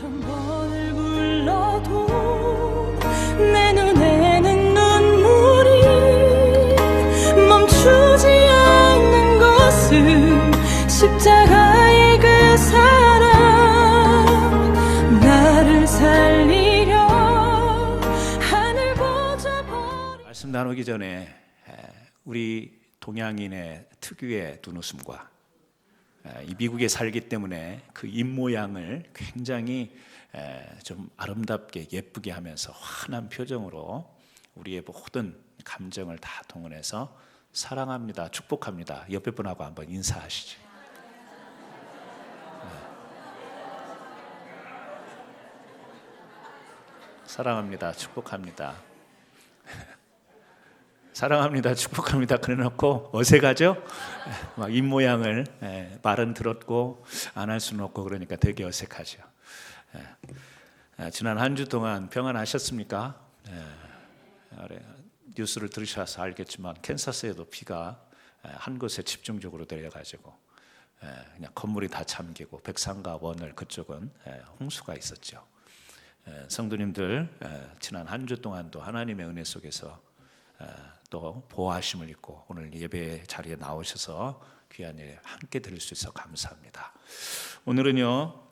천 번을 불러도 내 눈에는 눈물이 멈추지 않는 것은 십자가의 그 사랑, 나를 살리려 하늘 보자 버리. 말씀 나누기 전에 우리 동양인의 특유의 눈웃음과 이 미국에 살기 때문에 그 입모양을 굉장히 좀 아름답게 예쁘게 하면서 환한 표정으로 우리의 모든 감정을 다 동원해서 사랑합니다, 축복합니다. 옆에 분하고 한번 인사하시죠. 사랑합니다, 축복합니다. 사랑합니다, 축복합니다. 그래놓고 어색하죠? 막 입모양을 말은 들었고 안 할 수는 없고 그러니까 되게 어색하죠. 지난 한 주 동안 평안하셨습니까? 뉴스를 들으셔서 알겠지만 캔사스에도 비가 한 곳에 집중적으로 내려가지고 그냥 건물이 다 잠기고 백산과 원을 그쪽은 홍수가 있었죠. 성도님들 지난 한 주 동안도 하나님의 은혜 속에서 또 보호하심을 입고 오늘 예배 자리에 나오셔서 귀한 일 함께 드릴 수 있어 감사합니다. 오늘은요,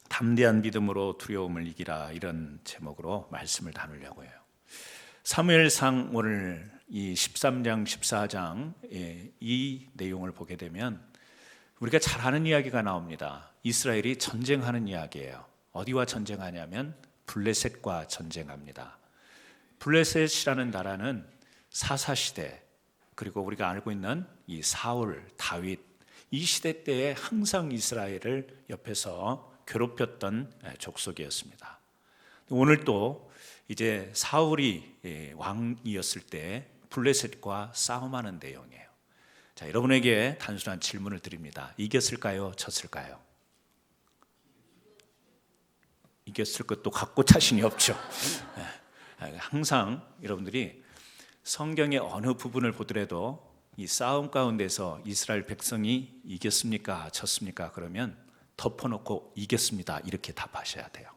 담대한 믿음으로 두려움을 이기라, 이런 제목으로 말씀을 나누려고 해요. 사무엘상 오늘 이 13장 14장 이 내용을 보게 되면 우리가 잘 아는 이야기가 나옵니다. 이스라엘이 전쟁하는 이야기예요. 어디와 전쟁하냐면 블레셋과 전쟁합니다. 블레셋이라는 나라는 사사시대, 그리고 우리가 알고 있는 이 사울, 다윗, 이 시대 때에 항상 이스라엘을 옆에서 괴롭혔던 족속이었습니다. 오늘 또 이제 사울이 왕이었을 때 블레셋과 싸움하는 내용이에요. 자, 여러분에게 단순한 질문을 드립니다. 이겼을까요? 졌을까요? 이겼을 것도 갖고 자신이 없죠. 항상 여러분들이 성경의 어느 부분을 보더라도 이 싸움 가운데서 이스라엘 백성이 이겼습니까? 졌습니까? 그러면 덮어놓고 이겼습니다, 이렇게 답하셔야 돼요.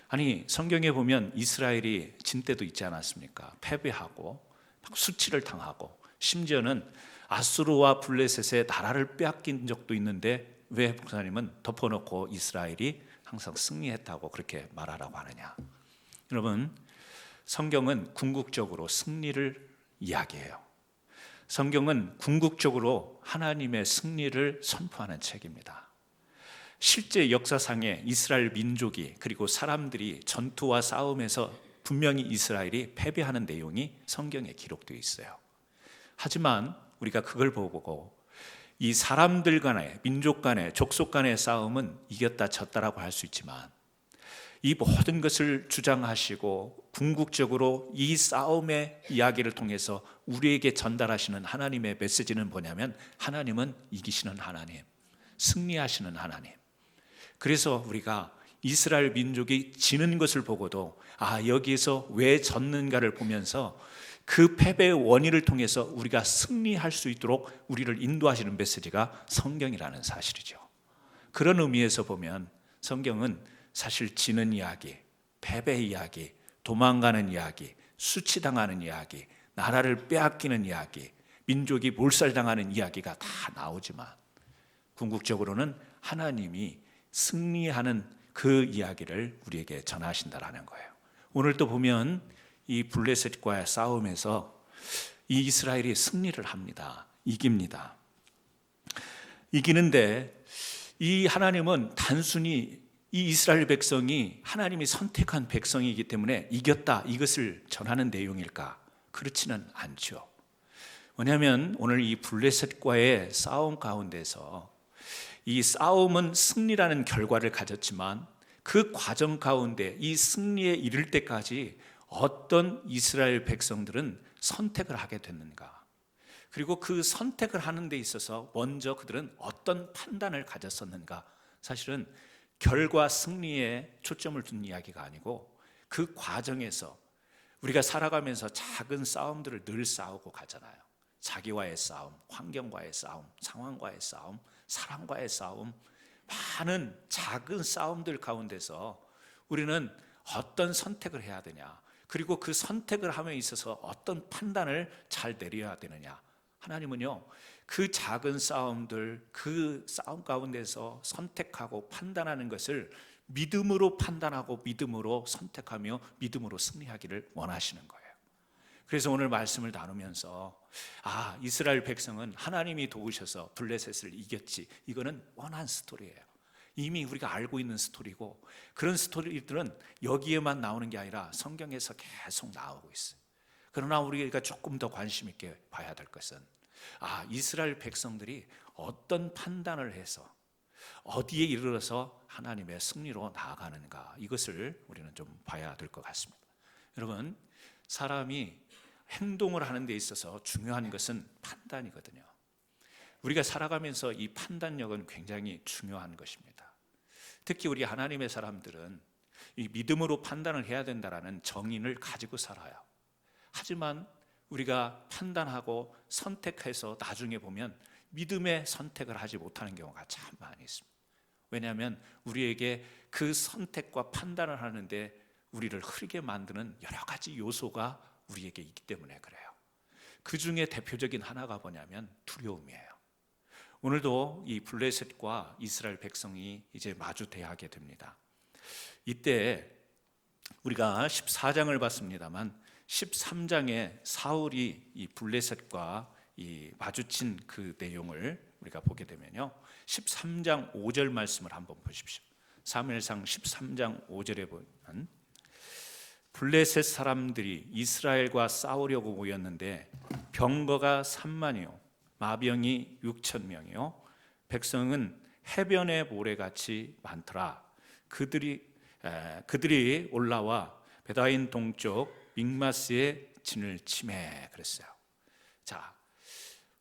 아니, 성경에 보면 이스라엘이 진 때도 있지 않았습니까? 패배하고 막 수치를 당하고 심지어는 아수르와 블레셋의 나라를 빼앗긴 적도 있는데 왜 목사님은 덮어놓고 이스라엘이 항상 승리했다고 그렇게 말하라고 하느냐? 여러분, 성경은 궁극적으로 승리를 이야기해요. 성경은 궁극적으로 하나님의 승리를 선포하는 책입니다. 실제 역사상에 이스라엘 민족이, 그리고 사람들이 전투와 싸움에서 분명히 이스라엘이 패배하는 내용이 성경에 기록되어 있어요. 하지만 우리가 그걸 보고 이 사람들 간의, 민족 간의, 족속 간의 싸움은 이겼다 졌다라고 할 수 있지만 이 모든 것을 주장하시고 궁극적으로 이 싸움의 이야기를 통해서 우리에게 전달하시는 하나님의 메시지는 뭐냐면 하나님은 이기시는 하나님, 승리하시는 하나님. 그래서 우리가 이스라엘 민족이 지는 것을 보고도 여기에서 왜 졌는가를 보면서 그 패배의 원인을 통해서 우리가 승리할 수 있도록 우리를 인도하시는 메시지가 성경이라는 사실이죠. 그런 의미에서 보면 성경은 사실 지는 이야기, 패배 이야기, 도망가는 이야기, 수치당하는 이야기, 나라를 빼앗기는 이야기, 민족이 몰살당하는 이야기가 다 나오지만 궁극적으로는 하나님이 승리하는 그 이야기를 우리에게 전하신다라는 거예요. 오늘 또 보면 이 블레셋과의 싸움에서 이 이스라엘이 승리를 합니다. 이깁니다. 이기는데 이 하나님은 단순히 이 이스라엘 백성이 하나님이 선택한 백성이기 때문에 이겼다, 이것을 전하는 내용일까? 그렇지는 않죠. 왜냐하면 오늘 이 블레셋과의 싸움 가운데서 이 싸움은 승리라는 결과를 가졌지만 그 과정 가운데 이 승리에 이를 때까지 어떤 이스라엘 백성들은 선택을 하게 됐는가, 그리고 그 선택을 하는 데 있어서 먼저 그들은 어떤 판단을 가졌었는가, 사실은 결과 승리에 초점을 둔 이야기가 아니고 그 과정에서 우리가 살아가면서 작은 싸움들을 늘 싸우고 가잖아요. 자기와의 싸움, 환경과의 싸움, 상황과의 싸움, 사랑과의 싸움, 많은 작은 싸움들 가운데서 우리는 어떤 선택을 해야 되냐, 그리고 그 선택을 함에 있어서 어떤 판단을 잘 내려야 되느냐. 하나님은요, 그 작은 싸움들, 그 싸움 가운데서 선택하고 판단하는 것을 믿음으로 판단하고 믿음으로 선택하며 믿음으로 승리하기를 원하시는 거예요. 그래서 오늘 말씀을 나누면서 이스라엘 백성은 하나님이 도우셔서 블레셋을 이겼지, 이거는 뻔한 스토리예요. 이미 우리가 알고 있는 스토리고, 그런 스토리들은 여기에만 나오는 게 아니라 성경에서 계속 나오고 있어요. 그러나 우리가 조금 더 관심 있게 봐야 될 것은 이스라엘 백성들이 어떤 판단을 해서 어디에 이르러서 하나님의 승리로 나아가는가, 이것을 우리는 좀 봐야 될 것 같습니다. 여러분, 사람이 행동을 하는 데 있어서 중요한 것은 판단이거든요. 우리가 살아가면서 이 판단력은 굉장히 중요한 것입니다. 특히 우리 하나님의 사람들은 이 믿음으로 판단을 해야 된다라는 정인을 가지고 살아요. 하지만 우리가 판단하고 선택해서 나중에 보면 믿음의 선택을 하지 못하는 경우가 참 많이 있습니다. 왜냐하면 우리에게 그 선택과 판단을 하는데 우리를 흐리게 만드는 여러 가지 요소가 우리에게 있기 때문에 그래요. 그 중에 대표적인 하나가 뭐냐면 두려움이에요. 오늘도 이 블레셋과 이스라엘 백성이 이제 마주 대하게 됩니다. 이때 우리가 14장을 봤습니다만 13장에 사울이 이 블레셋과 이 마주친 그 내용을 우리가 보게 되면요, 13장 5절 말씀을 한번 보십시오. 사무엘상 13장 5절에 보면 블레셋 사람들이 이스라엘과 싸우려고 모였는데 병거가 3만이요 마병이 6천 명이요 백성은 해변의 모래같이 많더라. 그들이 올라와 베다인 동쪽 믹마스의 진을 치매 그랬어요. 자,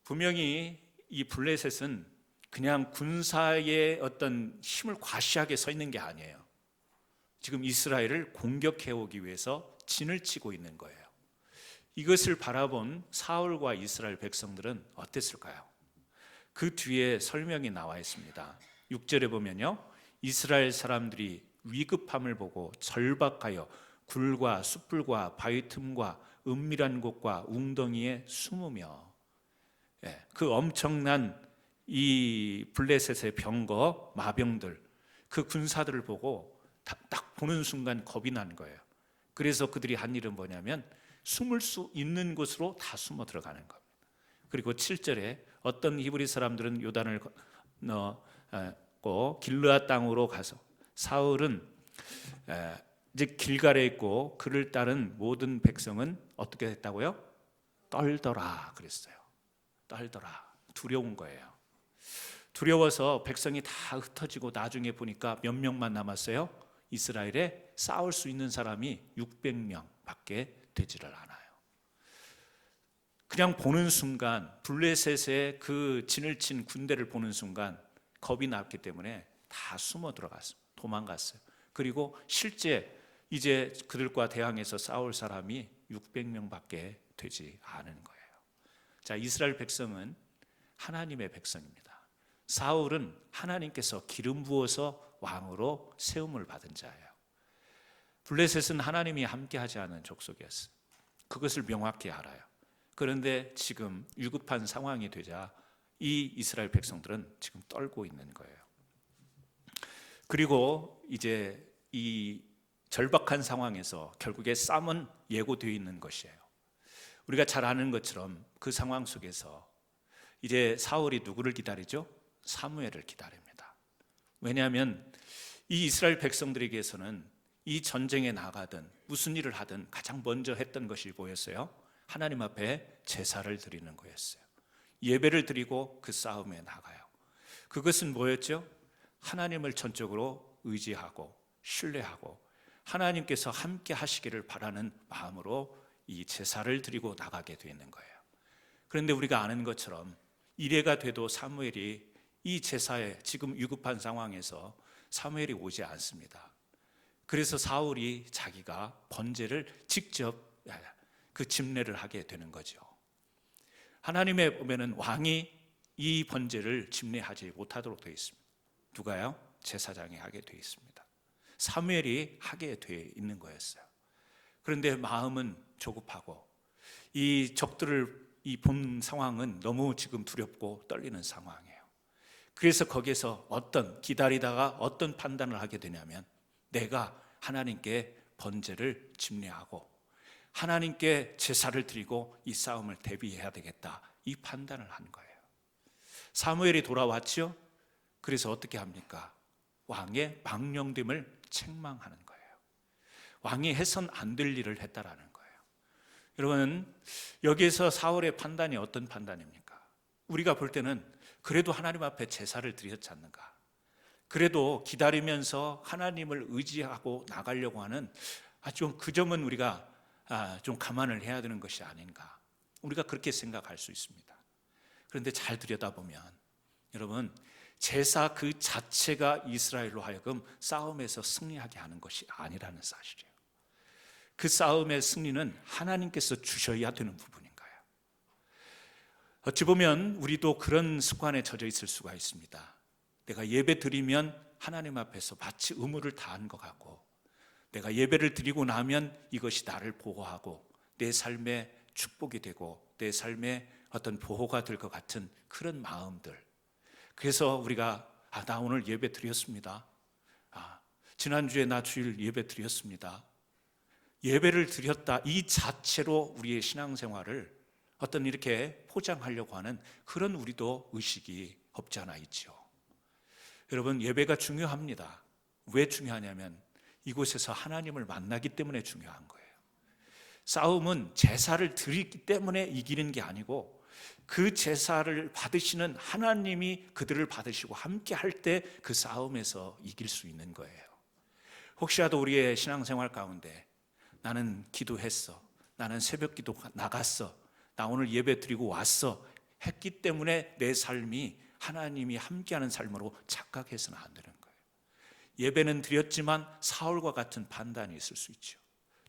분명히 이 블레셋은 그냥 군사의 어떤 힘을 과시하게 서 있는 게 아니에요. 지금 이스라엘을 공격해 오기 위해서 진을 치고 있는 거예요. 이것을 바라본 사울과 이스라엘 백성들은 어땠을까요? 그 뒤에 설명이 나와 있습니다. 6절에 보면요, 이스라엘 사람들이 위급함을 보고 절박하여 굴과 숯불과 바위 틈과 은밀한 곳과 웅덩이에 숨으며, 그 엄청난 이 블레셋의 병거 마병들, 그 군사들을 보고 딱 보는 순간 겁이 난 거예요. 그래서 그들이 한 일은 뭐냐면 숨을 수 있는 곳으로 다 숨어 들어가는 겁니다. 그리고 7절에 어떤 히브리 사람들은 요단을 건너 길르앗 땅으로 가서 사울은 이제 길갈에 있고 그를 따른 모든 백성은 어떻게 했다고요? 떨더라 그랬어요. 떨더라. 두려운 거예요. 두려워서 백성이 다 흩어지고 나중에 보니까 몇 명만 남았어요. 이스라엘에 싸울 수 있는 사람이 600명밖에 되지를 않아요. 그냥 보는 순간 블레셋의 그 진을 친 군대를 보는 순간 겁이 났기 때문에 다 숨어 들어갔어요. 도망갔어요. 그리고 실제 이제 그들과 대항해서 싸울 사람이 600명밖에 되지 않은 거예요. 자, 이스라엘 백성은 하나님의 백성입니다. 사울은 하나님께서 기름 부어서 왕으로 세움을 받은 자예요. 블레셋은 하나님이 함께하지 않은 족속이었어요. 그것을 명확히 알아요. 그런데 지금 위급한 상황이 되자 이 이스라엘 백성들은 지금 떨고 있는 거예요. 그리고 이제 이 절박한 상황에서 결국에 싸움은 예고되어 있는 것이에요. 우리가 잘 아는 것처럼 그 상황 속에서 이제 사울이 누구를 기다리죠? 사무엘을 기다립니다. 왜냐하면 이 이스라엘 백성들에게서는 이 전쟁에 나가든 무슨 일을 하든 가장 먼저 했던 것이 뭐였어요? 하나님 앞에 제사를 드리는 거였어요. 예배를 드리고 그 싸움에 나가요. 그것은 뭐였죠? 하나님을 전적으로 의지하고 신뢰하고 하나님께서 함께 하시기를 바라는 마음으로 이 제사를 드리고 나가게 되는 거예요. 그런데 우리가 아는 것처럼 이래가 돼도 사무엘이 이 제사에 지금 위급한 상황에서 사무엘이 오지 않습니다. 그래서 사울이 자기가 번제를 직접 그 집례를 하게 되는 거죠. 하나님의 보면은 왕이 이 번제를 집례하지 못하도록 되어 있습니다. 누가요? 제사장이 하게 되어 있습니다. 사무엘이 하게 되어 있는 거였어요. 그런데 마음은 조급하고 이 적들을 본 상황은 너무 지금 두렵고 떨리는 상황이에요. 그래서 거기에서 기다리다가 어떤 판단을 하게 되냐면, 내가 하나님께 번제를 집례하고 하나님께 제사를 드리고 이 싸움을 대비해야 되겠다, 이 판단을 한 거예요. 사무엘이 돌아왔죠. 그래서 어떻게 합니까? 왕의 망령됨을 책망하는 거예요. 왕이 해선 안 될 일을 했다라는 거예요. 여러분, 여기에서 사울의 판단이 어떤 판단입니까? 우리가 볼 때는 그래도 하나님 앞에 제사를 드렸지 않는가, 그래도 기다리면서 하나님을 의지하고 나가려고 하는 좀 그 점은 우리가 좀 감안을 해야 되는 것이 아닌가, 우리가 그렇게 생각할 수 있습니다. 그런데 잘 들여다보면 여러분, 제사 그 자체가 이스라엘로 하여금 싸움에서 승리하게 하는 것이 아니라는 사실이에요. 그 싸움의 승리는 하나님께서 주셔야 되는 부분인 거예요. 어찌 보면 우리도 그런 습관에 젖어 있을 수가 있습니다. 내가 예배 드리면 하나님 앞에서 마치 의무를 다한 것 같고, 내가 예배를 드리고 나면 이것이 나를 보호하고 내 삶의 축복이 되고 내 삶의 어떤 보호가 될 것 같은 그런 마음들. 그래서 우리가 나 오늘 예배 드렸습니다. 지난주에 나 주일 예배 드렸습니다. 예배를 드렸다, 이 자체로 우리의 신앙생활을 어떤 이렇게 포장하려고 하는 그런 우리도 의식이 없지 않아 있죠. 여러분, 예배가 중요합니다. 왜 중요하냐면 이곳에서 하나님을 만나기 때문에 중요한 거예요. 싸움은 제사를 드리기 때문에 이기는 게 아니고, 그 제사를 받으시는 하나님이 그들을 받으시고 함께 할 때 그 싸움에서 이길 수 있는 거예요. 혹시라도 우리의 신앙생활 가운데 나는 기도했어, 나는 새벽 기도 나갔어, 나 오늘 예배 드리고 왔어 했기 때문에 내 삶이 하나님이 함께하는 삶으로 착각해서는 안 되는 거예요. 예배는 드렸지만 사울과 같은 판단이 있을 수 있죠.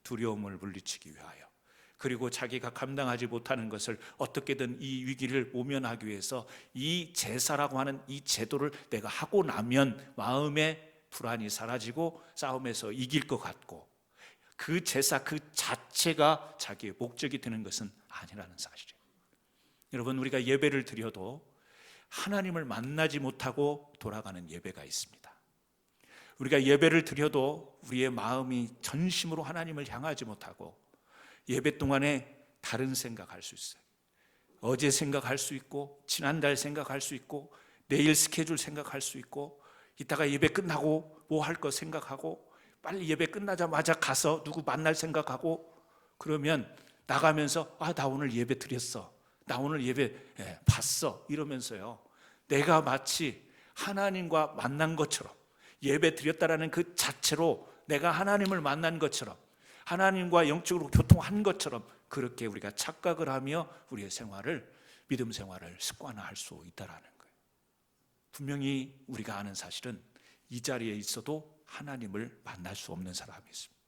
두려움을 물리치기 위하여, 그리고 자기가 감당하지 못하는 것을 어떻게든 이 위기를 모면하기 위해서 이 제사라고 하는 이 제도를 내가 하고 나면 마음의 불안이 사라지고 싸움에서 이길 것 같고, 그 제사 그 자체가 자기의 목적이 되는 것은 아니라는 사실이에요. 여러분, 우리가 예배를 드려도 하나님을 만나지 못하고 돌아가는 예배가 있습니다. 우리가 예배를 드려도 우리의 마음이 전심으로 하나님을 향하지 못하고 예배 동안에 다른 생각할 수 있어요. 어제 생각할 수 있고, 지난달 생각할 수 있고, 내일 스케줄 생각할 수 있고, 이따가 예배 끝나고 뭐 할 거 생각하고, 빨리 예배 끝나자마자 가서 누구 만날 생각하고, 그러면 나가면서 나 오늘 예배 드렸어, 나 오늘 예배 봤어 이러면서요, 내가 마치 하나님과 만난 것처럼, 예배 드렸다라는 그 자체로 내가 하나님을 만난 것처럼, 하나님과 영적으로 교통한 것처럼 그렇게 우리가 착각을 하며 우리의 생활을, 믿음 생활을 습관화할 수 있다라는 거예요. 분명히 우리가 아는 사실은 이 자리에 있어도 하나님을 만날 수 없는 사람이 있습니다.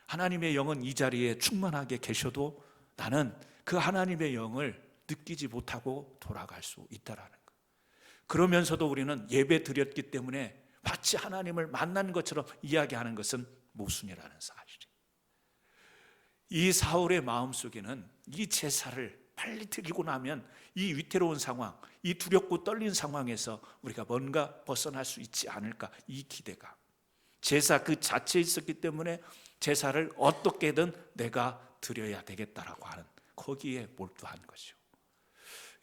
하나님의 영은 이 자리에 충만하게 계셔도 나는 그 하나님의 영을 느끼지 못하고 돌아갈 수 있다라는 거예요. 그러면서도 우리는 예배 드렸기 때문에 마치 하나님을 만난 것처럼 이야기하는 것은 모순이라는 사실이에요. 이 사울의 마음속에는 이 제사를 빨리 드리고 나면 이 위태로운 상황, 이 두렵고 떨린 상황에서 우리가 뭔가 벗어날 수 있지 않을까, 이 기대감, 제사 그 자체에 있었기 때문에 제사를 어떻게든 내가 드려야 되겠다라고 하는, 거기에 몰두한 거죠.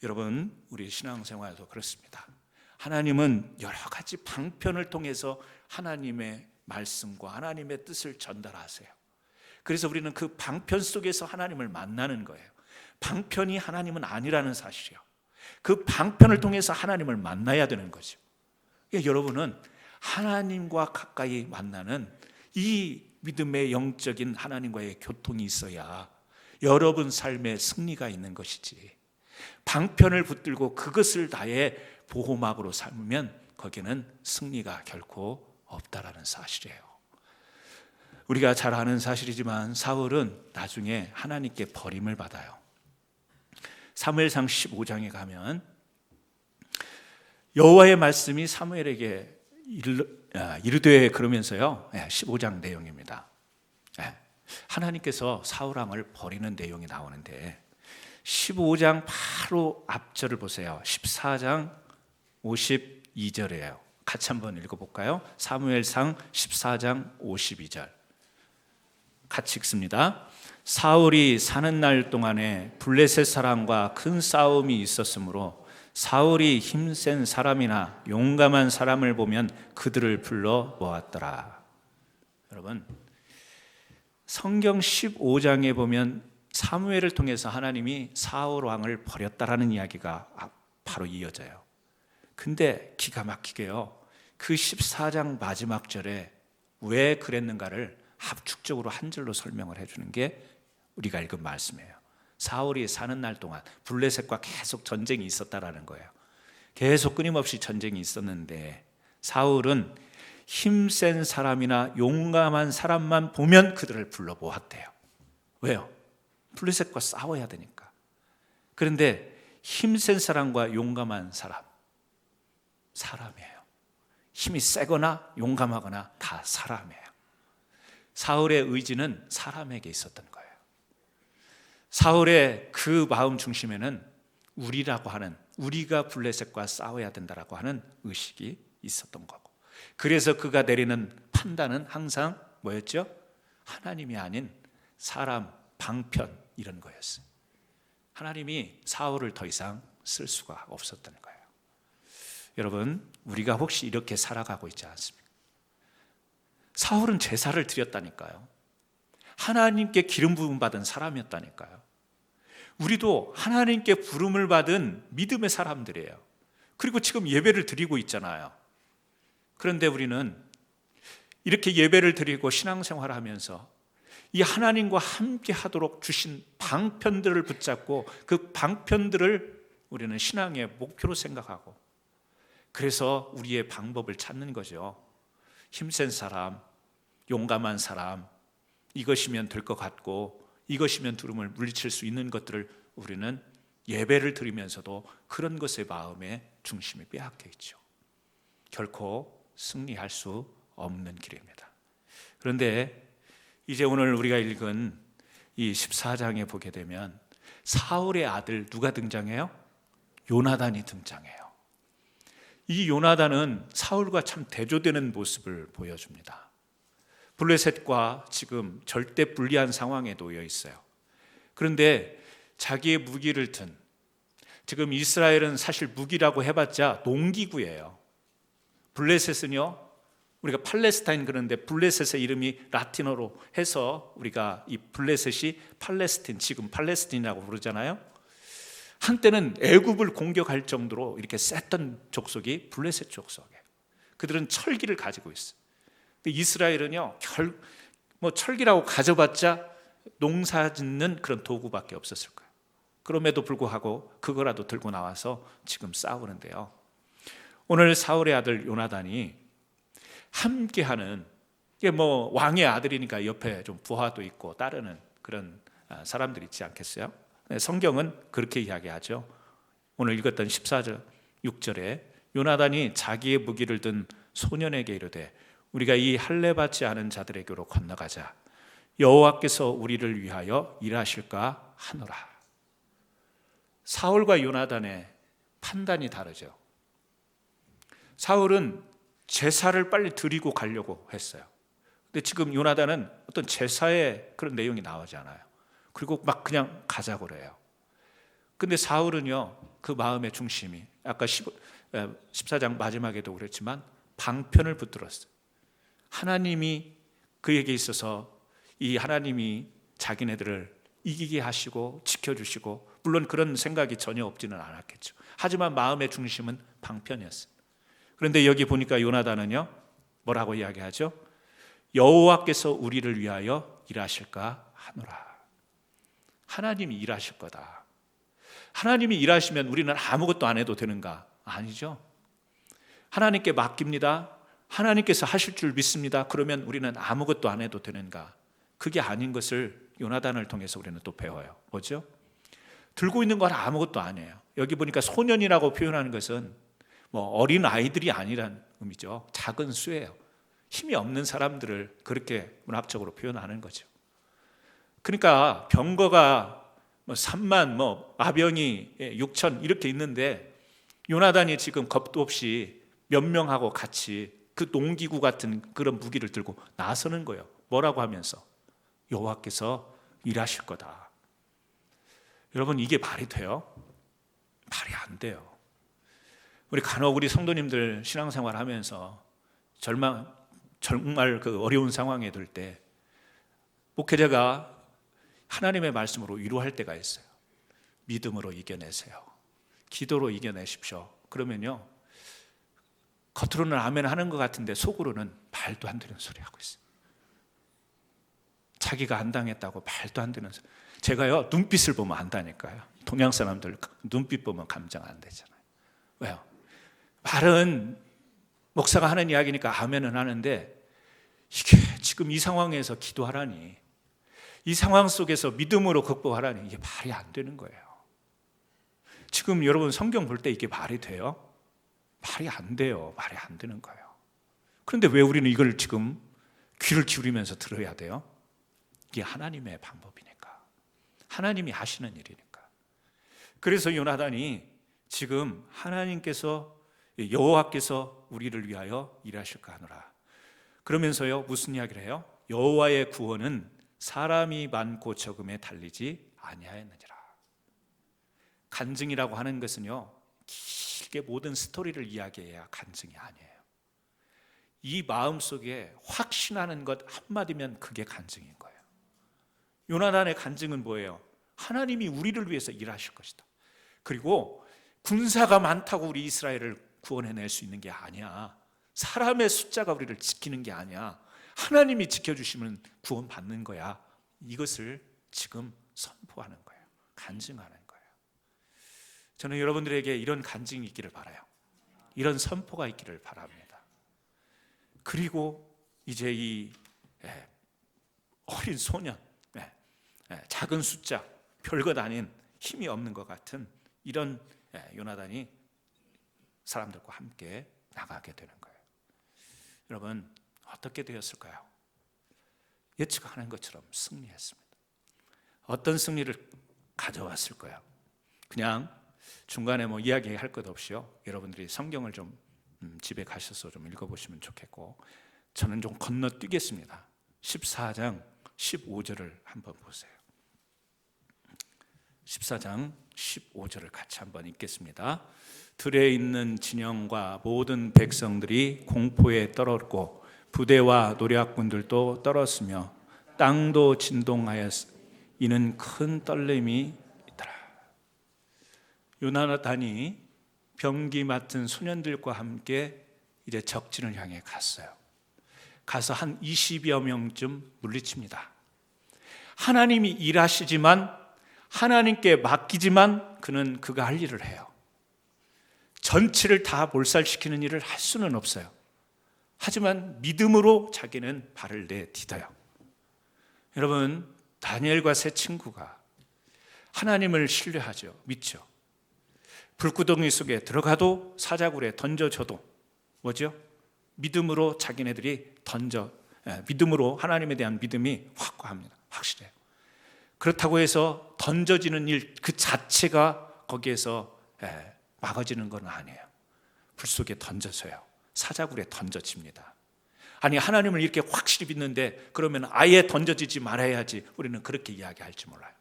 여러분, 우리 신앙생활도 그렇습니다. 하나님은 여러 가지 방편을 통해서 하나님의 말씀과 하나님의 뜻을 전달하세요. 그래서 우리는 그 방편 속에서 하나님을 만나는 거예요. 방편이 하나님은 아니라는 사실이요, 그 방편을 통해서 하나님을 만나야 되는 거죠. 그러니까 여러분은 하나님과 가까이 만나는 이 믿음의 영적인 하나님과의 교통이 있어야 여러분 삶에 승리가 있는 것이지, 방편을 붙들고 그것을 나의 보호막으로 삼으면 거기는 승리가 결코 없다라는 사실이에요. 우리가 잘 아는 사실이지만 사울은 나중에 하나님께 버림을 받아요. 사무엘상 15장에 가면 여호와의 말씀이 사무엘에게 이르되 그러면서요. 15장 내용입니다. 하나님께서 사울 왕을 버리는 내용이 나오는데 15장 바로 앞절을 보세요. 14장 52절이에요. 같이 한번 읽어볼까요? 사무엘상 14장 52절 같이 읽습니다. 사울이 사는 날 동안에 블레셋 사람과 큰 싸움이 있었으므로 사울이 힘센 사람이나 용감한 사람을 보면 그들을 불러 모았더라. 여러분, 성경 15장에 보면 사무엘을 통해서 하나님이 사울 왕을 버렸다라는 이야기가 바로 이어져요. 근데 기가 막히게요, 그 14장 마지막 절에 왜 그랬는가를 합축적으로 한 절로 설명을 해주는 게 우리가 읽은 말씀이에요. 사울이 사는 날 동안 블레셋과 계속 전쟁이 있었다라는 거예요. 계속 끊임없이 전쟁이 있었는데 사울은 힘센 사람이나 용감한 사람만 보면 그들을 불러 모았대요. 왜요? 블레셋과 싸워야 되니까. 그런데 힘센 사람과 용감한 사람이에요. 힘이 세거나 용감하거나 다 사람이에요. 사울의 의지는 사람에게 있었던 거예요. 사울의 그 마음 중심에는 우리라고 하는, 우리가 블레셋과 싸워야 된다라고 하는 의식이 있었던 거고, 그래서 그가 내리는 판단은 항상 뭐였죠? 하나님이 아닌 사람, 방편 이런 거였어요. 하나님이 사울을 더 이상 쓸 수가 없었던 거예요. 여러분, 우리가 혹시 이렇게 살아가고 있지 않습니까? 사울은 제사를 드렸다니까요. 하나님께 기름 부음 받은 사람이었다니까요. 우리도 하나님께 부름을 받은 믿음의 사람들이에요. 그리고 지금 예배를 드리고 있잖아요. 그런데 우리는 이렇게 예배를 드리고 신앙생활을 하면서 이 하나님과 함께 하도록 주신 방편들을 붙잡고 그 방편들을 우리는 신앙의 목표로 생각하고, 그래서 우리의 방법을 찾는 거죠. 힘센 사람, 용감한 사람, 이것이면 될 것 같고 이것이면 두려움을 물리칠 수 있는 것들을 우리는 예배를 드리면서도 그런 것의 마음의 중심이 빼앗겨 있죠. 결코 승리할 수 없는 길입니다. 그런데 이제 오늘 우리가 읽은 이 14장에 보게 되면 사울의 아들 누가 등장해요? 요나단이 등장해요. 이 요나단은 사울과 참 대조되는 모습을 보여줍니다. 블레셋과 지금 절대 불리한 상황에 놓여 있어요. 그런데 자기의 무기를 든, 지금 이스라엘은 사실 무기라고 해봤자 농기구예요. 블레셋은요, 우리가 팔레스타인 그러는데 블레셋의 이름이 라틴어로 해서 우리가 이 블레셋이 팔레스틴, 지금 팔레스틴이라고 부르잖아요. 한때는 애굽을 공격할 정도로 이렇게 셌던 족속이 블레셋 족속이에요. 그들은 철기를 가지고 있어요. 근데 이스라엘은요, 철기라고 가져봤자 농사 짓는 그런 도구밖에 없었을 거예요. 그럼에도 불구하고 그거라도 들고 나와서 지금 싸우는데요. 오늘 사울의 아들 요나단이 함께하는, 이게 왕의 아들이니까 옆에 좀 부하도 있고 따르는 그런 사람들이 있지 않겠어요? 성경은 그렇게 이야기하죠. 오늘 읽었던 14절 6절에 요나단이 자기의 무기를 든 소년에게 이르되 우리가 이 할례 받지 않은 자들에게로 건너가자. 여호와께서 우리를 위하여 일하실까 하노라. 사울과 요나단의 판단이 다르죠. 사울은 제사를 빨리 드리고 가려고 했어요. 근데 지금 요나단은 어떤 제사의 그런 내용이 나오지 않아요. 그리고 막 그냥 가자고 그래요. 근데 사울은요, 그 마음의 중심이 아까 14장 마지막에도 그랬지만 방편을 붙들었어요. 하나님이 그에게 있어서 이 하나님이 자기네들을 이기게 하시고 지켜주시고, 물론 그런 생각이 전혀 없지는 않았겠죠. 하지만 마음의 중심은 방편이었어요. 그런데 여기 보니까 요나단은요, 뭐라고 이야기하죠? 여호와께서 우리를 위하여 일하실까 하노라. 하나님이 일하실 거다. 하나님이 일하시면 우리는 아무것도 안 해도 되는가? 아니죠. 하나님께 맡깁니다. 하나님께서 하실 줄 믿습니다. 그러면 우리는 아무것도 안 해도 되는가? 그게 아닌 것을 요나단을 통해서 우리는 또 배워요. 뭐죠? 들고 있는 건 아무것도 아니에요. 여기 보니까 소년이라고 표현하는 것은 뭐 어린 아이들이 아니란 의미죠. 작은 수예요. 힘이 없는 사람들을 그렇게 문학적으로 표현하는 거죠. 그러니까 병거가 뭐 3만, 뭐 마병이 6천 이렇게 있는데 요나단이 지금 겁도 없이 몇 명하고 같이 그 농기구 같은 그런 무기를 들고 나서는 거예요. 뭐라고 하면서 여호와께서 일하실 거다. 여러분, 이게 말이 돼요? 말이 안 돼요. 우리 간혹 우리 성도님들 신앙생활 하면서 정말 그 어려운 상황에 들 때 목회자가 하나님의 말씀으로 위로할 때가 있어요. 믿음으로 이겨내세요. 기도로 이겨내십시오. 그러면요, 겉으로는 아멘 하는 것 같은데 속으로는 말도 안 되는 소리 하고 있어요. 자기가 안 당했다고 말도 안 되는 소리. 제가요, 눈빛을 보면 안다니까요. 동양 사람들 눈빛 보면 감정 안 되잖아요. 왜요? 말은 목사가 하는 이야기니까 아멘은 하는데 이게 지금 이 상황에서 기도하라니, 이 상황 속에서 믿음으로 극복하라니, 이게 말이 안 되는 거예요. 지금 여러분 성경 볼 때 이게 말이 돼요? 말이 안 돼요. 말이 안 되는 거예요. 그런데 왜 우리는 이걸 지금 귀를 기울이면서 들어야 돼요? 이게 하나님의 방법이니까, 하나님이 하시는 일이니까. 그래서 요나단이 지금 하나님께서, 여호와께서 우리를 위하여 일하실까 하노라. 그러면서요, 무슨 이야기를 해요? 여호와의 구원은 사람이 많고 적음에 달리지 아니하였느니라. 간증이라고 하는 것은요, 길게 모든 스토리를 이야기해야 간증이 아니에요. 이 마음속에 확신하는 것 한마디면 그게 간증인 거예요. 요나단의 간증은 뭐예요? 하나님이 우리를 위해서 일하실 것이다. 그리고 군사가 많다고 우리 이스라엘을 구원해낼 수 있는 게 아니야. 사람의 숫자가 우리를 지키는 게 아니야. 하나님이 지켜주시면 구원받는 거야. 이것을 지금 선포하는 거예요. 간증하는 거예요. 저는 여러분들에게 이런 간증이 있기를 바라요. 이런 선포가 있기를 바랍니다. 그리고 이제 이 어린 소년, 작은 숫자, 별것 아닌 힘이 없는 것 같은 이런 요나단이 사람들과 함께 나가게 되는 거예요. 여러분, 어떻게 되었을까요? 예측하는 것처럼 승리했습니다. 어떤 승리를 가져왔을까요? 그냥 중간에 뭐 이야기할 것 없이요, 여러분들이 성경을 좀 집에 가셔서 좀 읽어보시면 좋겠고, 저는 좀 건너뛰겠습니다. 14장 15절을 한번 보세요. 14장 15절을 같이 한번 읽겠습니다. 들에 있는 진영과 모든 백성들이 공포에 떨었고 부대와 노략군들도 떨었으며 땅도 진동하였으. 이는 큰 떨림이 있더라. 요나단이 병기 맡은 소년들과 함께 이제 적진을 향해 갔어요. 가서 한 20여 명쯤 물리칩니다. 하나님이 일하시지만, 하나님께 맡기지만 그는 그가 할 일을 해요. 전체를 다 몰살시키는 일을 할 수는 없어요. 하지만 믿음으로 자기는 발을 내딛어요. 여러분, 다니엘과 세 친구가 하나님을 신뢰하죠. 믿죠. 불구덩이 속에 들어가도 사자굴에 던져져도 뭐죠? 믿음으로 자기네들이 믿음으로 하나님에 대한 믿음이 확고합니다. 확실해요. 그렇다고 해서 던져지는 일 그 자체가 거기에서 막아지는 건 아니에요. 불 속에 던져서요, 사자굴에 던져집니다. 아니, 하나님을 이렇게 확실히 믿는데 그러면 아예 던져지지 말아야지, 우리는 그렇게 이야기할지 몰라요.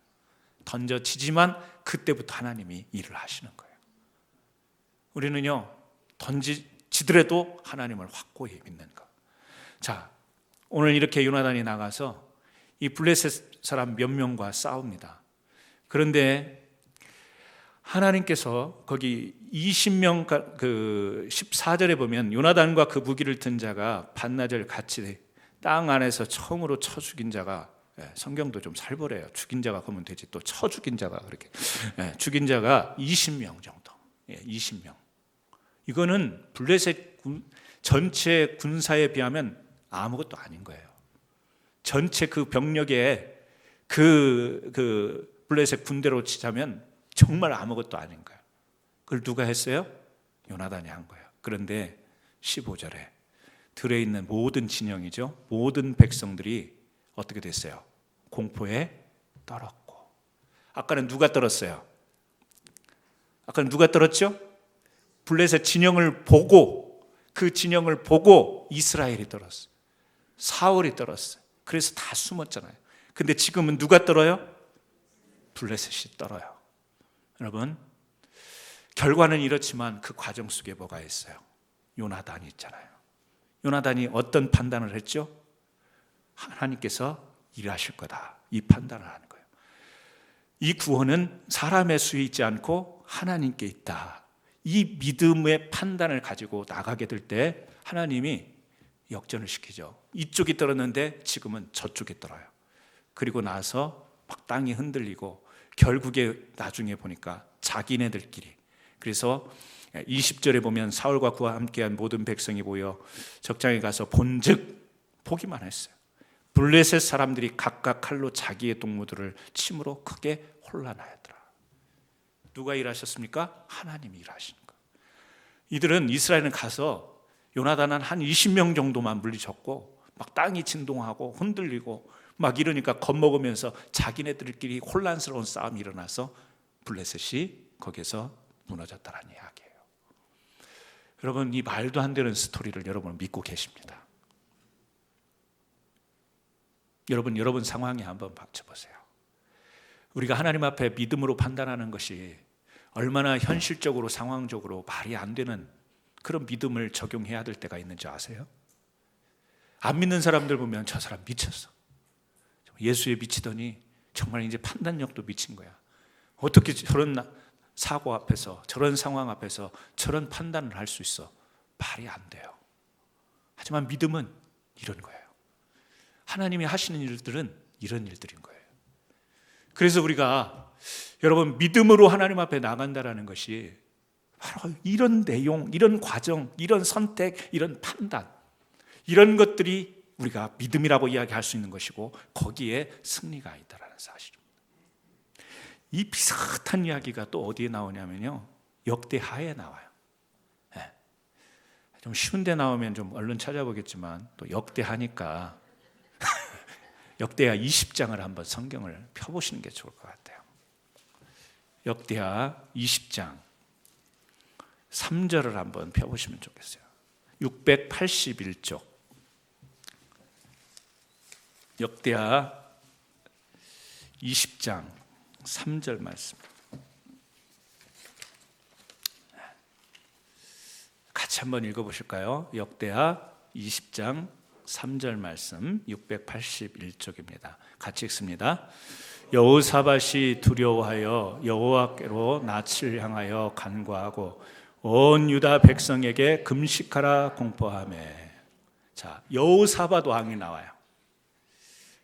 던져지지만 그때부터 하나님이 일을 하시는 거예요. 우리는요, 던지더라도 하나님을 확고히 믿는 것. 자, 오늘 이렇게 요나단이 나가서 이 블레셋 사람 몇 명과 싸웁니다. 그런데 하나님께서 거기 20명, 그 14절에 보면 요나단과 그 무기를 든 자가 반나절 같이 땅 안에서 처음으로 쳐 죽인 자가, 성경도 좀 살벌해요. 죽인 자가 그러면 되지, 또 쳐 죽인 자가 그렇게, 죽인 자가 20명 정도. 20명. 이거는 블레셋 전체 군사에 비하면 아무것도 아닌 거예요. 전체 그 병력에 그 블레셋 군대로 치자면 정말 아무것도 아닌 거예요. 그걸 누가 했어요? 요나단이 한 거예요. 그런데 15절에 들에 있는 모든 진영이죠. 모든 백성들이 어떻게 됐어요? 공포에 떨었고. 아까는 누가 떨었어요? 아까는 누가 떨었죠? 블레셋 진영을 보고, 그 진영을 보고 이스라엘이 떨었어요. 사울이 떨었어요. 그래서 다 숨었잖아요. 근데 지금은 누가 떨어요? 블레셋이 떨어요. 여러분, 결과는 이렇지만 그 과정 속에 뭐가 있어요? 요나단이 있잖아요. 요나단이 어떤 판단을 했죠? 하나님께서 일하실 거다, 이 판단을 하는 거예요. 이 구원은 사람의 수에 있지 않고 하나님께 있다, 이 믿음의 판단을 가지고 나가게 될 때 하나님이 역전을 시키죠. 이쪽이 떨었는데 지금은 저쪽이 떨어요. 그리고 나서 막 땅이 흔들리고 결국에 나중에 보니까 자기네들끼리, 그래서 20절에 보면 사울과 그와 함께한 모든 백성이 모여 적장에 가서 본즉 보기만 했어요. 블레셋 사람들이 각각 칼로 자기의 동무들을 침으로 크게 혼란하였더라. 누가 일하셨습니까? 하나님이 일하신 거. 이들은 이스라엘은 가서 요나단은 한 20명 정도만 물리쳤고 막 땅이 진동하고 흔들리고 막 이러니까 겁먹으면서 자기네들끼리 혼란스러운 싸움이 일어나서 블레셋이 거기서 무너졌다는 이야기예요. 여러분, 이 말도 안 되는 스토리를 여러분은 믿고 계십니다. 여러분 상황에 한번 박혀보세요. 우리가 하나님 앞에 믿음으로 판단하는 것이 얼마나 현실적으로 상황적으로 말이 안 되는 그런 믿음을 적용해야 될 때가 있는지 아세요? 안 믿는 사람들 보면 저 사람 미쳤어, 예수에 미치더니 정말 이제 판단력도 미친 거야. 어떻게 저런 사고 앞에서, 저런 상황 앞에서 저런 판단을 할 수 있어? 말이 안 돼요. 하지만 믿음은 이런 거예요. 하나님이 하시는 일들은 이런 일들인 거예요. 그래서 우리가 여러분 믿음으로 하나님 앞에 나간다라는 것이 바로 이런 내용, 이런 과정, 이런 선택, 이런 판단, 이런 것들이 우리가 믿음이라고 이야기할 수 있는 것이고 거기에 승리가 있다라는 사실입니다. 이 비슷한 이야기가 또 어디에 나오냐면요, 역대하에 나와요. 좀 쉬운 데 나오면 좀 얼른 찾아보겠지만 또 역대하니까 역대하 20장을 한번 성경을 펴보시는 게 좋을 것 같아요. 역대하 20장 3절을 한번 펴보시면 좋겠어요. 681쪽 역대하 20장 3절 말씀 같이 한번 읽어보실까요? 역대하 20장 3절 말씀 681쪽입니다. 같이 읽습니다. 여호사밧이 두려워하여 여호와께로 낯을 향하여 간구하고 온 유다 백성에게 금식하라 공포하매. 자, 여호사밧 왕이 나와요.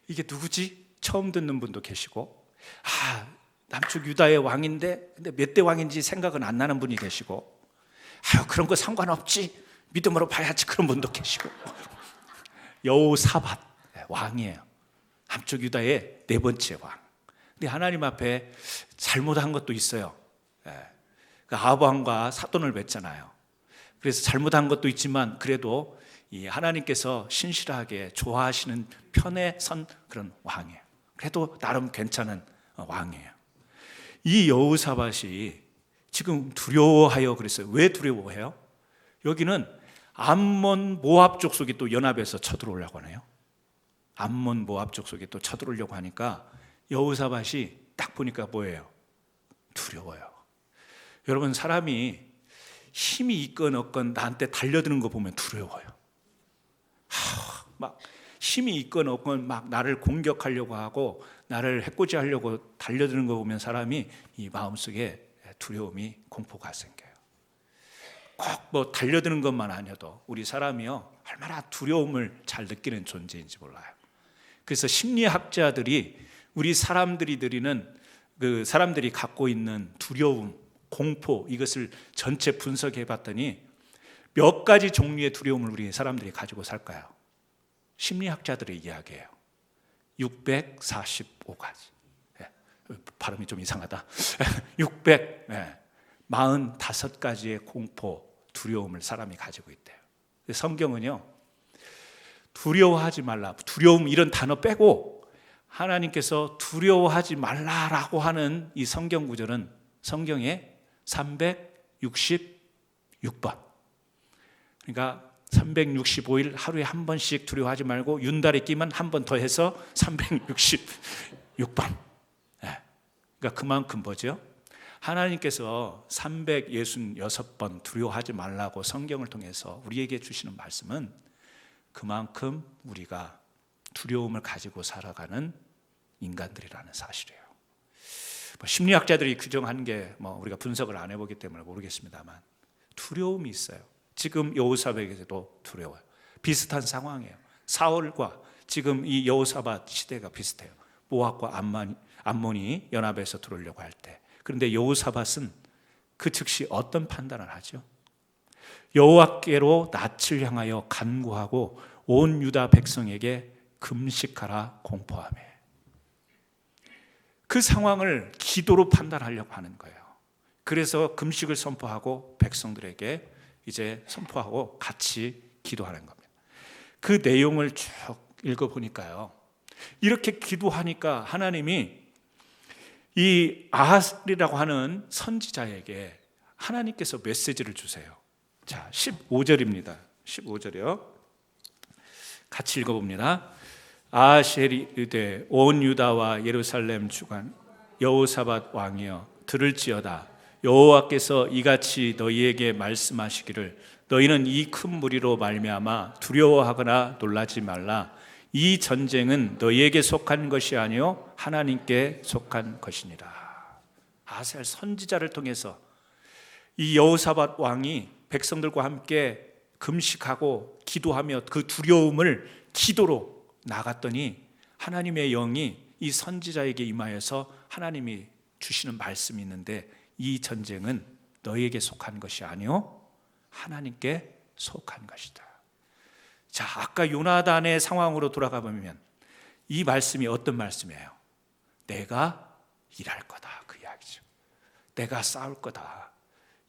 이게 누구지? 처음 듣는 분도 계시고, 남쪽 유다의 왕인데 근데 몇 대 왕인지 생각은 안 나는 분이 계시고, 그런 거 상관없지, 믿음으로 봐야지, 그런 분도 계시고. 여호사밧 왕이에요. 남쪽 유다의 네 번째 왕. 근데 하나님 앞에 잘못한 것도 있어요. 아합 왕과 사돈을 맺잖아요. 그래서 잘못한 것도 있지만 그래도 이 하나님께서 신실하게 좋아하시는 편에 선 그런 왕이에요. 그래도 나름 괜찮은 왕이에요. 이 여호사밧이 지금 두려워하여 그랬어요. 왜 두려워해요? 여기는 암몬 모압 족속이 또 연합해서 쳐들어오려고 하네요. 암몬 모압 족속이 또 쳐들어오려고 하니까 여호사밧이 딱 보니까 뭐예요? 두려워요. 여러분, 사람이 힘이 있건 없건 나한테 달려드는 거 보면 두려워요. 막 힘이 있건 없건 막 나를 공격하려고 하고 나를 해코지하려고 달려드는 거 보면 사람이 이 마음속에 두려움이, 공포가 생겨요. 꼭 뭐 달려드는 것만 아니어도 우리 사람이요 얼마나 두려움을 잘 느끼는 존재인지 몰라요. 그래서 심리학자들이 우리 사람들이 사람들이 갖고 있는 두려움, 공포, 이것을 전체 분석해 봤더니 몇 가지 종류의 두려움을 우리 사람들이 가지고 살까요? 심리학자들의 이야기예요. 645가지. 발음이 좀 이상하다. 645가지의 공포, 두려움을 사람이 가지고 있대요. 성경은요, 두려워하지 말라, 두려움 이런 단어 빼고 하나님께서 두려워하지 말라라고 하는 이 성경 구절은 성경에 366번. 그러니까 365일 하루에 한 번씩 두려워하지 말고 윤달에 끼면 한 번 더 해서 366번. 그러니까 그만큼 뭐죠? 하나님께서 366번 두려워하지 말라고 성경을 통해서 우리에게 주시는 말씀은 그만큼 우리가 두려움을 가지고 살아가는 인간들이라는 사실이에요. 심리학자들이 규정한 게 우리가 분석을 안 해보기 때문에 모르겠습니다만 두려움이 있어요. 지금 여호사밧에게도 두려워요. 비슷한 상황이에요. 사울과 지금 이 여호사밧 시대가 비슷해요. 모압과 암몬이 연합해서 들어오려고 할 때, 그런데 여호사밧은 그 즉시 어떤 판단을 하죠? 여호와께로 낯을 향하여 간구하고 온 유다 백성에게 금식하라 공포하며, 그 상황을 기도로 판단하려고 하는 거예요. 그래서 금식을 선포하고 백성들에게 이제 선포하고 같이 기도하는 겁니다. 그 내용을 쭉 읽어보니까요, 이렇게 기도하니까 하나님이 이 아하스이라고 하는 선지자에게 하나님께서 메시지를 주세요. 자, 15절입니다. 15절이요. 같이 읽어봅니다. 아하셀이 이르되 온 유다와 예루살렘 주관 여호사밧 왕이여 들을지어다. 여호와께서 이같이 너희에게 말씀하시기를 너희는 이 큰 무리로 말미암아 두려워하거나 놀라지 말라. 이 전쟁은 너희에게 속한 것이 아니요 하나님께 속한 것이니라. 아하셀 선지자를 통해서 이 여호사밧 왕이 백성들과 함께 금식하고 기도하며 그 두려움을 기도로 나갔더니 하나님의 영이 이 선지자에게 임하여서 하나님이 주시는 말씀이 있는데, 이 전쟁은 너희에게 속한 것이 아니요 하나님께 속한 것이다. 자, 아까 요나단의 상황으로 돌아가 보면 이 말씀이 어떤 말씀이에요? 내가 일할 거다, 그 이야기죠. 내가 싸울 거다.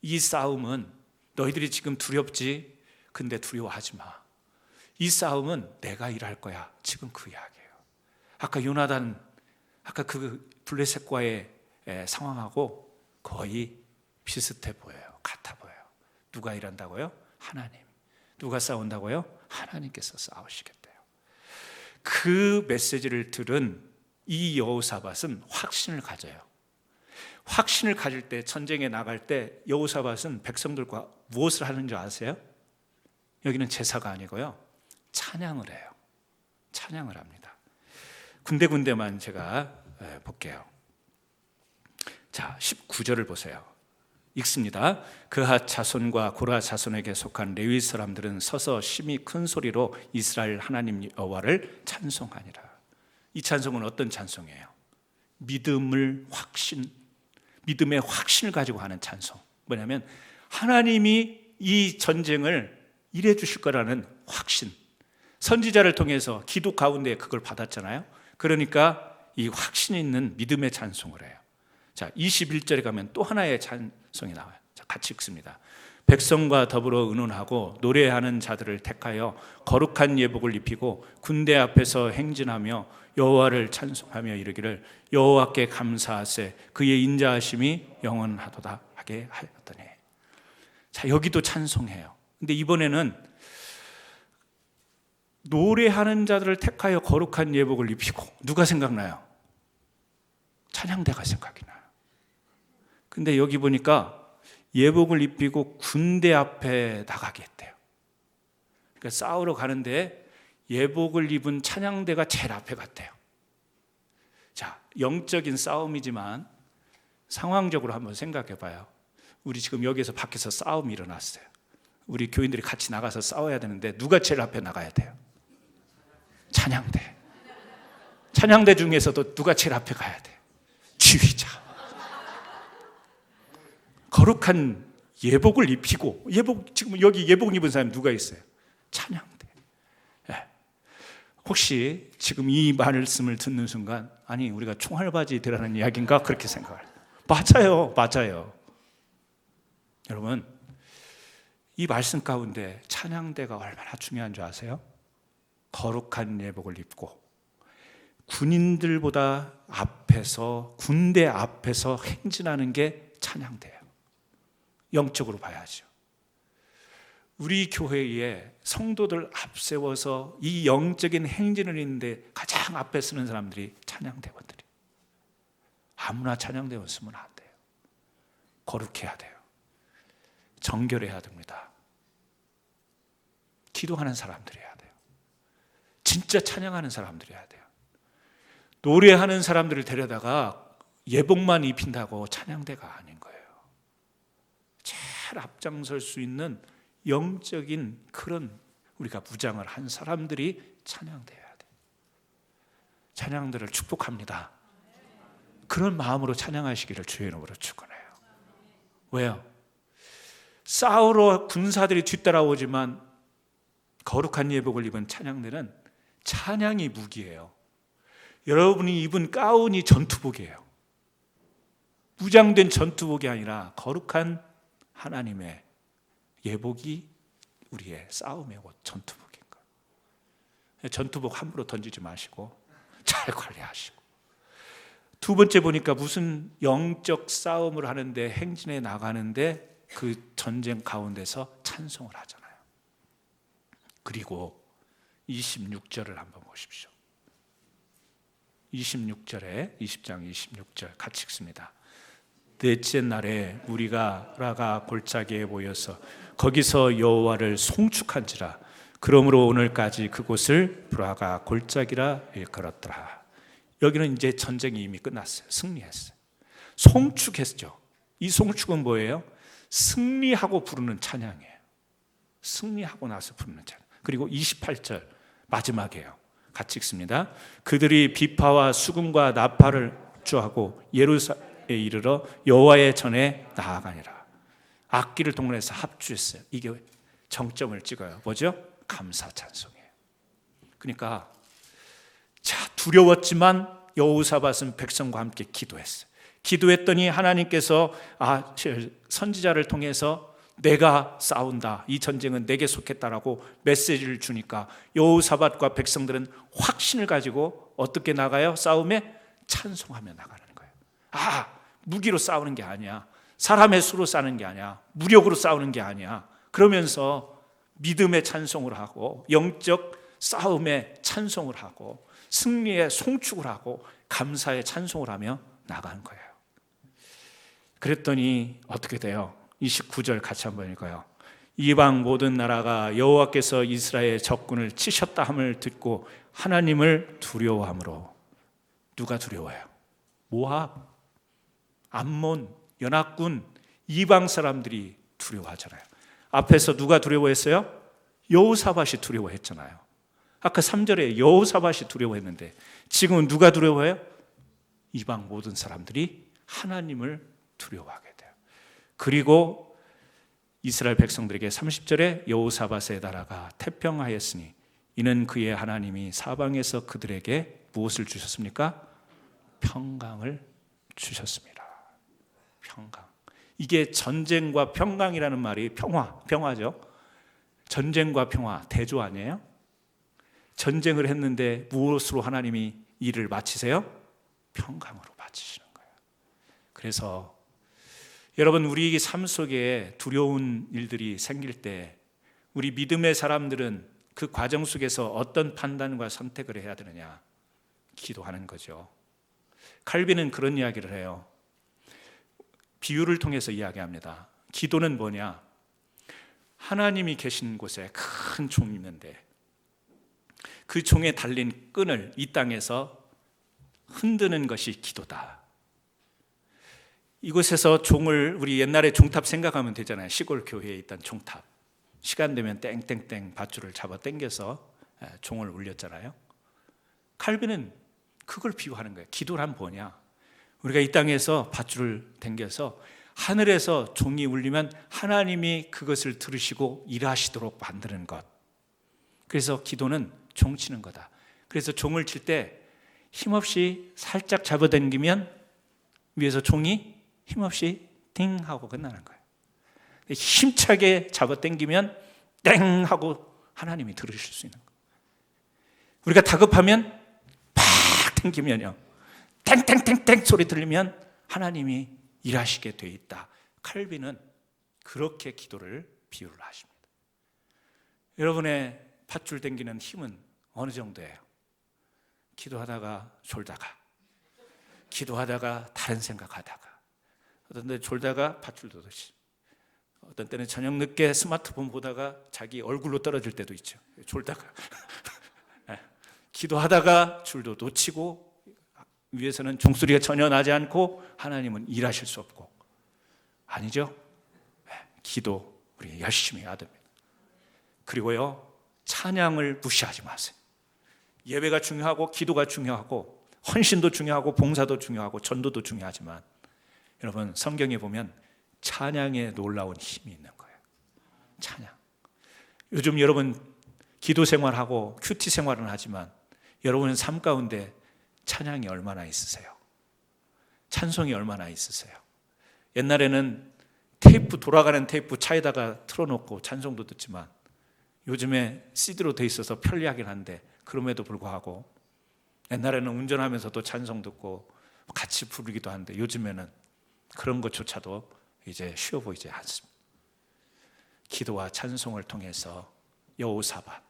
이 싸움은 너희들이 지금 두렵지? 근데 두려워하지 마. 이 싸움은 내가 일할 거야. 지금 그 이야기예요. 아까 요나단, 아까 그 블레셋과의 상황하고 거의 비슷해 보여요. 같아 보여요. 누가 일한다고요? 하나님. 누가 싸운다고요? 하나님께서 싸우시겠대요. 그 메시지를 들은 이 여호사밧은 확신을 가져요. 확신을 가질 때, 전쟁에 나갈 때 여호사밧은 백성들과 무엇을 하는 줄 아세요? 여기는 제사가 아니고요, 찬양을 해요. 찬양을 합니다. 군데군데만 제가 볼게요. 자, 19절을 보세요. 읽습니다. 그핫 자손과 고라 자손에게 속한 레위 사람들은 서서 심히 큰 소리로 이스라엘 하나님 여호와를 찬송하니라. 이 찬송은 어떤 찬송이에요? 믿음의 확신을 가지고 하는 찬송. 뭐냐면 하나님이 이 전쟁을 일해 주실 거라는 확신. 선지자를 통해서 기도 가운데 그걸 받았잖아요. 그러니까 이 확신이 있는 믿음의 찬송을 해요. 자, 21절에 가면 또 하나의 찬송이 나와요. 자, 같이 읽습니다. 백성과 더불어 의논하고 노래하는 자들을 택하여 거룩한 예복을 입히고 군대 앞에서 행진하며 여호와를 찬송하며 이르기를 여호와께 감사하세 그의 인자하심이 영원하도다 하게 하였더니. 자, 여기도 찬송해요. 근데 이번에는 노래하는 자들을 택하여 거룩한 예복을 입히고, 누가 생각나요? 찬양대가 생각이 나요. 근데 여기 보니까 예복을 입히고 군대 앞에 나가게 했대요. 그러니까 싸우러 가는데 예복을 입은 찬양대가 제일 앞에 갔대요. 자, 영적인 싸움이지만 상황적으로 한번 생각해 봐요. 우리 지금 여기서 밖에서 싸움이 일어났어요. 우리 교인들이 같이 나가서 싸워야 되는데 누가 제일 앞에 나가야 돼요? 찬양대. 찬양대 중에서도 누가 제일 앞에 가야 돼요? 지휘자. 거룩한 예복을 입히고, 지금 여기 예복 입은 사람 누가 있어요? 찬양대. 네. 혹시 지금 이 말씀을 듣는 순간, 아니 우리가 총알바지 되라는 이야기인가 그렇게 생각을 해요. 맞아요. 여러분, 이 말씀 가운데 찬양대가 얼마나 중요한 줄 아세요? 거룩한 예복을 입고 군인들보다 앞에서, 군대 앞에서 행진하는 게 찬양대예요. 영적으로 봐야죠. 우리 교회에 성도들 앞세워서 이 영적인 행진을 있는데 가장 앞에 서는 사람들이 찬양대원들이에요. 아무나 찬양대원 쓰면 안 돼요. 거룩해야 돼요. 정결해야 됩니다. 기도하는 사람들이어야 돼요. 진짜 찬양하는 사람들이어야 돼요. 노래하는 사람들을 데려다가 예복만 입힌다고 찬양대가 아닌 거예요. 제일 앞장설 수 있는 영적인 그런 우리가 무장을 한 사람들이 찬양대여야 돼요. 찬양들을 축복합니다. 그런 마음으로 찬양하시기를 주의 이름으로 축원해요. 왜요? 싸우러 군사들이 뒤따라오지만 거룩한 예복을 입은 찬양대는 찬양이 무기예요. 여러분이 입은 가운이 전투복이에요. 무장된 전투복이 아니라 거룩한 하나님의 예복이 우리의 싸움의 옷, 전투복인 거예요. 전투복 함부로 던지지 마시고 잘 관리하시고. 두 번째 보니까 무슨 영적 싸움을 하는데, 행진에 나가는데 그 전쟁 가운데서 찬송을 하잖아요. 그리고 26절을 한번 보십시오. 26절에 20장 26절 같이 읽습니다. 넷째 날에 우리가 라가 골짜기에 모여서 거기서 여호와를 송축한지라. 그러므로 오늘까지 그곳을 브라가 골짜기라 일컬었더라. 여기는 이제 전쟁이 이미 끝났어요. 승리했어요. 송축했죠. 이 송축은 뭐예요? 승리하고 부르는 찬양이에요. 승리하고 나서 부르는 찬양. 그리고 28절 마지막이에요. 같이 읽습니다. 그들이 비파와 수금과 나팔을 주하고 예루살렘에 이르러 여호와의 전에 나아가니라. 악기를 동원해서 합주했어요. 이게 정점을 찍어요. 뭐죠? 감사 찬송이에요. 그러니까 두려웠지만 여호사밧은 백성과 함께 기도했어요. 기도했더니 하나님께서 선지자를 통해서 내가 싸운다, 이 전쟁은 내게 속했다라고 메시지를 주니까 여호사밧과 백성들은 확신을 가지고 어떻게 나가요? 싸움에 찬송하며 나가는 거예요. 무기로 싸우는 게 아니야, 사람의 수로 싸우는 게 아니야, 무력으로 싸우는 게 아니야. 그러면서 믿음의 찬송을 하고 영적 싸움의 찬송을 하고 승리의 송축을 하고 감사의 찬송을 하며 나가는 거예요. 그랬더니 어떻게 돼요? 29절 같이 한번 읽어요. 이방 모든 나라가 여호와께서 이스라엘 적군을 치셨다 함을 듣고 하나님을 두려워함으로. 누가 두려워해요? 모압, 암몬, 연합군, 이방 사람들이 두려워하잖아요. 앞에서 누가 두려워했어요? 여호사밧이 두려워했잖아요. 아까 3절에 여호사밧이 두려워했는데 지금은 누가 두려워해요? 이방 모든 사람들이 하나님을 두려워하게 돼요. 그리고 이스라엘 백성들에게 30절에 여호사밧의 나라가 태평하였으니 이는 그의 하나님이 사방에서 그들에게 무엇을 주셨습니까? 평강을 주셨습니다. 평강. 이게 전쟁과 평강이라는 말이 평화죠. 전쟁과 평화 대조 아니에요? 전쟁을 했는데 무엇으로 하나님이 일을 마치세요? 평강으로 마치시는 거예요. 그래서 여러분, 우리 삶 속에 두려운 일들이 생길 때 우리 믿음의 사람들은 그 과정 속에서 어떤 판단과 선택을 해야 되느냐? 기도하는 거죠. 칼빈은 그런 이야기를 해요. 비유를 통해서 이야기합니다. 기도는 뭐냐? 하나님이 계신 곳에 큰 종이 있는데 그 종에 달린 끈을 이 땅에서 흔드는 것이 기도다. 이곳에서 종을, 우리 옛날에 종탑 생각하면 되잖아요. 시골 교회에 있던 종탑. 시간 되면 땡땡땡 밧줄을 잡아 당겨서 종을 울렸잖아요. 칼빈은 그걸 비유하는 거예요. 기도란 뭐냐? 우리가 이 땅에서 밧줄을 당겨서 하늘에서 종이 울리면 하나님이 그것을 들으시고 일하시도록 만드는 것. 그래서 기도는 종 치는 거다. 그래서 종을 칠 때 힘없이 살짝 잡아당기면 위에서 종이 힘없이 띵 하고 끝나는 거예요. 힘차게 잡아당기면 땡 하고 하나님이 들으실 수 있는 거예요. 우리가 다급하면 팍 당기면요, 땡땡땡땡 소리 들리면 하나님이 일하시게 돼 있다. 칼빈은 그렇게 기도를 비유를 하십니다. 여러분의 밧줄 당기는 힘은 어느 정도예요? 기도하다가 졸다가, 기도하다가 다른 생각하다가, 어떤 때 졸다가 밧줄 도듯이, 어떤 때는 저녁 늦게 스마트폰 보다가 자기 얼굴로 떨어질 때도 있죠. 졸다가 기도하다가 줄도 놓치고, 위에서는 종소리가 전혀 나지 않고 하나님은 일하실 수 없고. 아니죠? 기도 우리 열심히 해야 됩니다. 그리고요, 찬양을 무시하지 마세요. 예배가 중요하고 기도가 중요하고 헌신도 중요하고 봉사도 중요하고 전도도 중요하지만, 여러분 성경에 보면 찬양에 놀라운 힘이 있는 거예요. 찬양. 요즘 여러분 기도 생활하고 큐티 생활은 하지만 여러분의 삶 가운데 찬양이 얼마나 있으세요? 찬송이 얼마나 있으세요? 옛날에는 테이프, 돌아가는 테이프 차에다가 틀어놓고 찬송도 듣지만 요즘에 CD로 돼 있어서 편리하긴 한데, 그럼에도 불구하고 옛날에는 운전하면서도 찬송 듣고 같이 부르기도 한데 요즘에는 그런 것조차도 이제 쉬워 보이지 않습니다. 기도와 찬송을 통해서 여호사밧,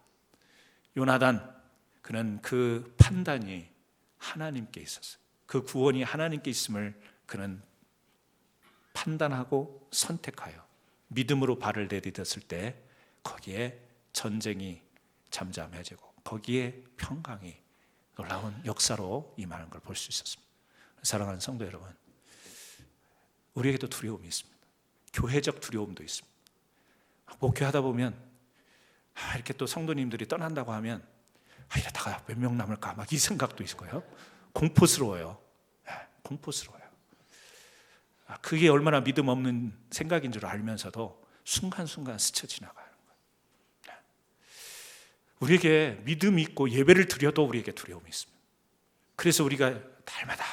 요나단, 그는 그 판단이 하나님께 있었어요. 그 구원이 하나님께 있음을 그는 판단하고 선택하여 믿음으로 발을 내딛었을 때 거기에 전쟁이 잠잠해지고 거기에 평강이 놀라운 역사로 임하는 걸 볼 수 있었습니다. 사랑하는 성도 여러분, 우리에게도 두려움이 있습니다. 교회적 두려움도 있습니다. 목회하다 보면 이렇게 또 성도님들이 떠난다고 하면 이러다가 몇 명 남을까 막 이 생각도 있을 거예요. 공포스러워요. 공포스러워요. 그게 얼마나 믿음 없는 생각인 줄 알면서도 순간순간 스쳐 지나가는 거예요. 우리에게 믿음이 있고 예배를 드려도 우리에게 두려움이 있습니다. 그래서 우리가 날마다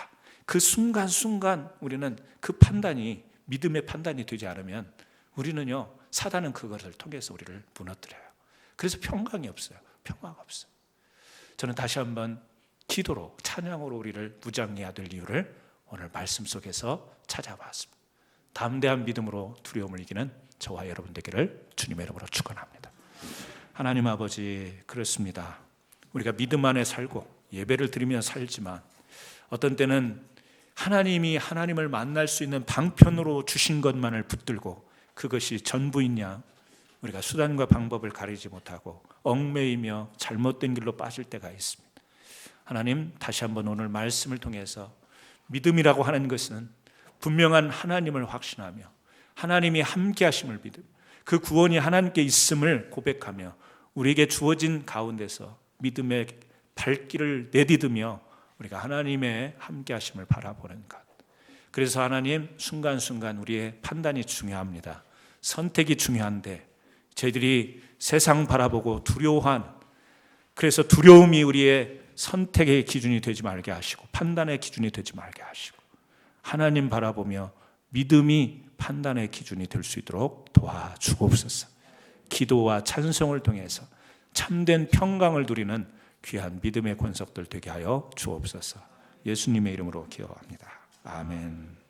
그 순간순간 우리는 그 판단이 믿음의 판단이 되지 않으면 우리는요, 사단은 그것을 통해서 우리를 무너뜨려요. 그래서 평강이 없어요. 평화가 없어요. 저는 다시 한번 기도로, 찬양으로 우리를 무장해야 될 이유를 오늘 말씀 속에서 찾아봤습니다. 담대한 믿음으로 두려움을 이기는 저와 여러분 되기를 주님의 이름으로 축원합니다. 하나님 아버지, 그렇습니다. 우리가 믿음 안에 살고 예배를 드리며 살지만 어떤 때는 하나님이 하나님을 만날 수 있는 방편으로 주신 것만을 붙들고 그것이 전부인 양 우리가 수단과 방법을 가리지 못하고 얽매이며 잘못된 길로 빠질 때가 있습니다. 하나님, 다시 한번 오늘 말씀을 통해서 믿음이라고 하는 것은 분명한 하나님을 확신하며 하나님이 함께 하심을 믿음, 그 구원이 하나님께 있음을 고백하며 우리에게 주어진 가운데서 믿음의 발길을 내디디며 우리가 하나님의 함께 하심을 바라보는 것. 그래서 하나님, 순간순간 우리의 판단이 중요합니다. 선택이 중요한데 저희들이 세상 바라보고 두려워한, 그래서 두려움이 우리의 선택의 기준이 되지 말게 하시고 판단의 기준이 되지 말게 하시고 하나님 바라보며 믿음이 판단의 기준이 될 수 있도록 도와주옵소서. 기도와 찬송을 통해서 참된 평강을 누리는 귀한 믿음의 권속들 되게 하여 주옵소서. 예수님의 이름으로 기도합니다. 아멘.